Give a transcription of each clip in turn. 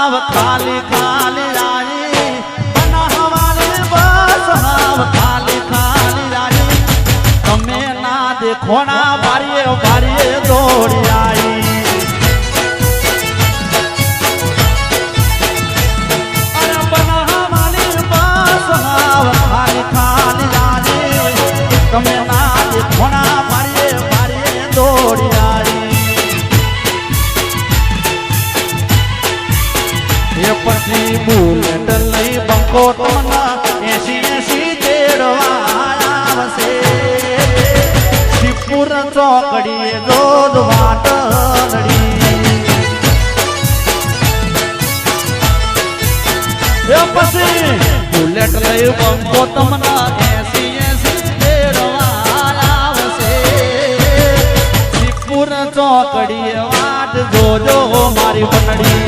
હાવ ખાલી ખાલી રાજી બનાવવાની બસ હાવ ખાલી ખાલી રાજી તમે ના દેખોણા બારીએ બારીએ દોડી આવી અરે બનાવવાની બસ હાવ ખાલી ખાલી રાજી તમે ના દેખોણા બારીએ બારીએ દોડી આવી પછી બુલેટ લઈ બંકો તમને 80 તેડવા આવશે શિવપુર ચોકડીએ દોધ વાટડી પછી બુલેટ લઈ બંકો તમને 80 તેડવા આવશે શિવપુર ચોકડીએ વાટ જોજો મારી બંડડી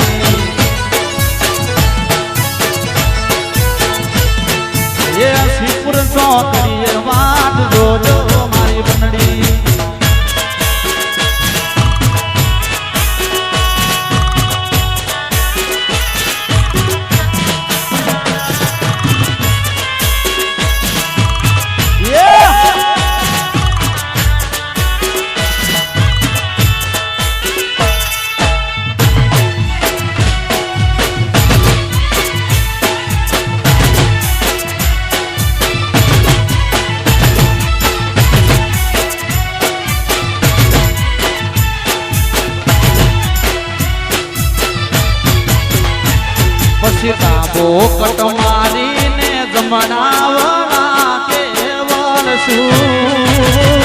ये शिवपुर चौकड़ी वाट जोजो मारी बनड़ी કટ મારીને જમણાવવા કેવળ છું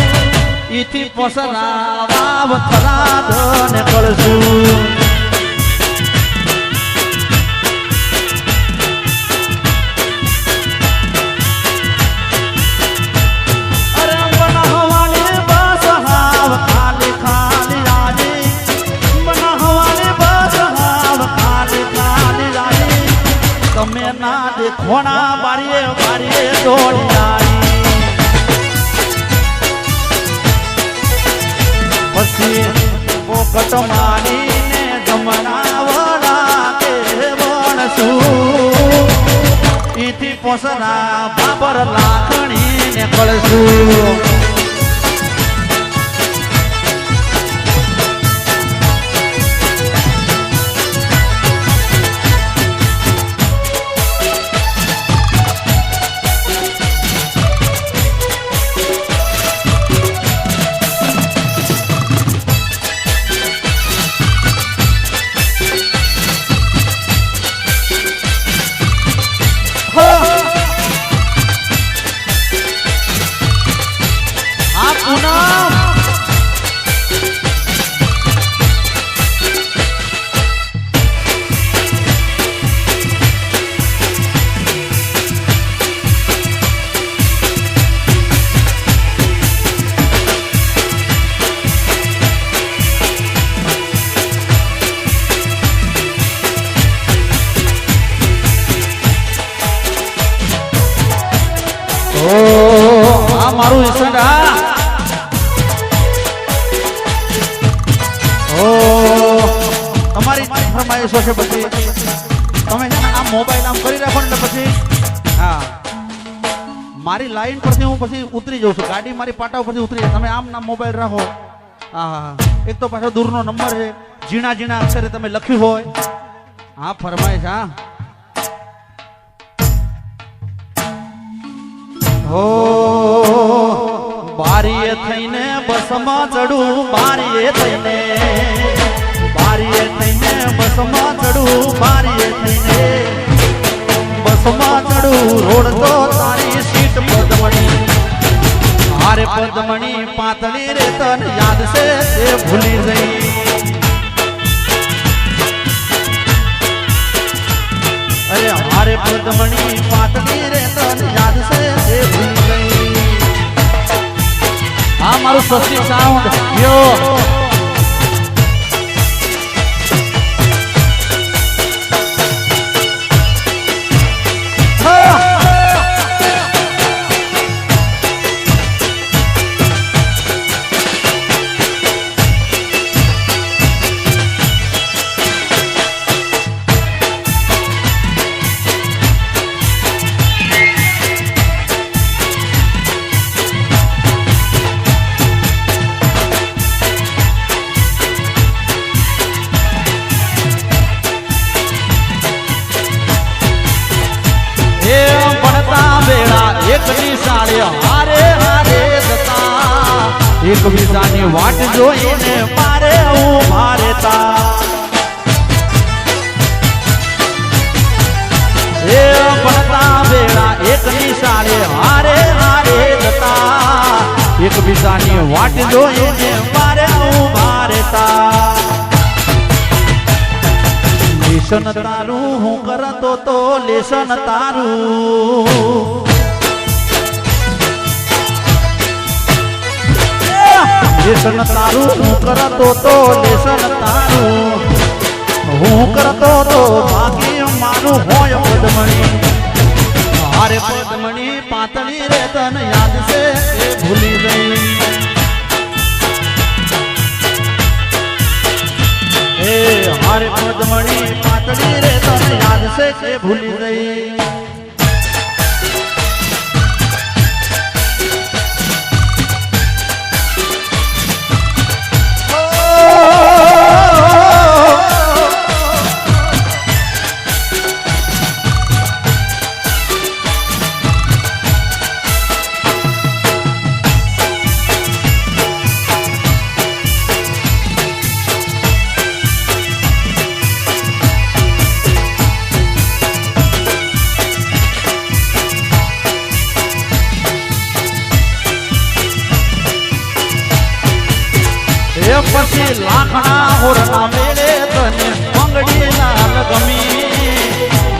ઈથી પસરાવા થરાદ ને કળશું અરે બનાવવાની બસ હાવ ખાલી ખાલી રાજી બનાવવાની બસ હાવ ખાલી ખાલી રાજી તમે ના દેખોણા બારીએ બારીએ દોડી આવી પછી પોકટ મારીને જમણાવડા કે વણશું ઈથી પોસરા બાબર લાખણીને કળશું મારું ઈસંડા તમારી ફરમાઈશ હશે પછી તમે આ મોબાઈલ આમ કરી રાખો ને પછી હા મારી લાઈન પરથી હું પછી ઉતરી જાઉં છું ગાડી મારી પાટા પરથી ઉતરી જાય તમે આમ ના મોબાઈલ રાખો હા એક તો પાછો દૂરનો નંબર છે ઝીણા ઝીણા અક્ષરે તમે લખ્યું હોય હા ફરમાઈશ હા હો બારીએ થઈને બસમાં ચડું બારીએ થઈને બસમાં ચડું બારીએ થઈને બસમાં ચડું રોડ તો તારી સીટ પદમણી હારે પદમણી પાતળી રે તન યાદ છે તે ભૂલી જઈ અરે હારે પદમણી પાતળી રે તન યાદ છે તે ભૂલી ગઈ આ મારું સસ્તી સાઉન્ડ યો એકબીજાની વાટ જોઈને મારે ઉભા રહેતા એ ભણતા વેળા એક નિશાળે હારે હારે જતા એકબીજાની વાટ જોઈને મારે ઉભા રહેતા લેશન તારું હું કરતો તો લેશન તારું લેશન તારું હું કરતો તો લેશન તારું હું કરતો તો બાકી મારું હોય પદમણી હારે પદમણી પાતળી રે તને યાદ છે એ ભૂલી ગઈ એ હારે પદમણી પાતળી રે તને યાદ છે એ ભૂલી ગઈ પછી લાખના હોરના મેળે તને બંગડી લાલ ગમી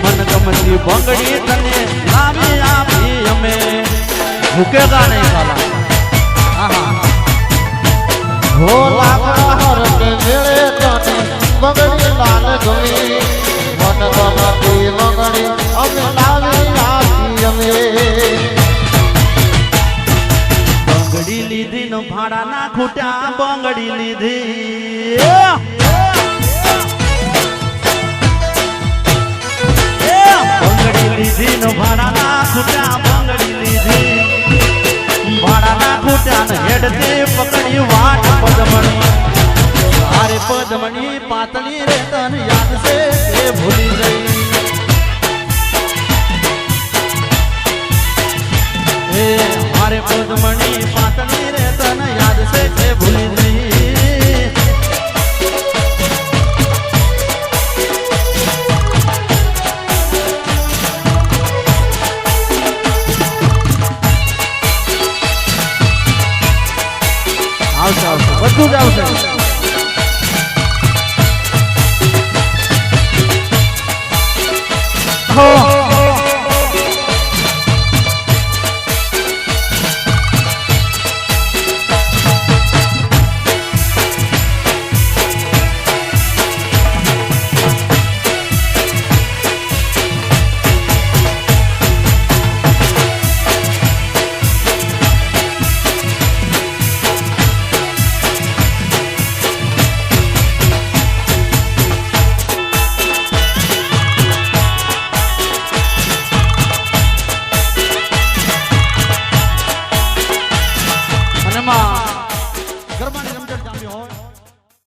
મન ગમતી બંગડી તને લાવી આપી અમે ભૂકેગા નહીં સાલા હો લાખના હોરને મેળે તને બંગડી લાલ ગમી મન ગમતી બંગડી અમે લાવી આપી અમે બંગડી લીધી નો ભાડા ના ખૂટ્યા બંગડી લીધી બંગડી લીધી નો ભાડા ના ખૂટ્યા બંગડી લીધી ભાડા ના ખૂટ્યા ને હેડતી પકડી વાટ પદમણી હારે પદમણી પાતળી રે તને યાદ છે એ ભૂલી ગઈ એ હારે પદમણી પાતળી રે તને યાદ છે કે ભૂલી નહીં આવશે આવશે બધું જ આવશે હો ગરબાની રમઝટ જામી હોય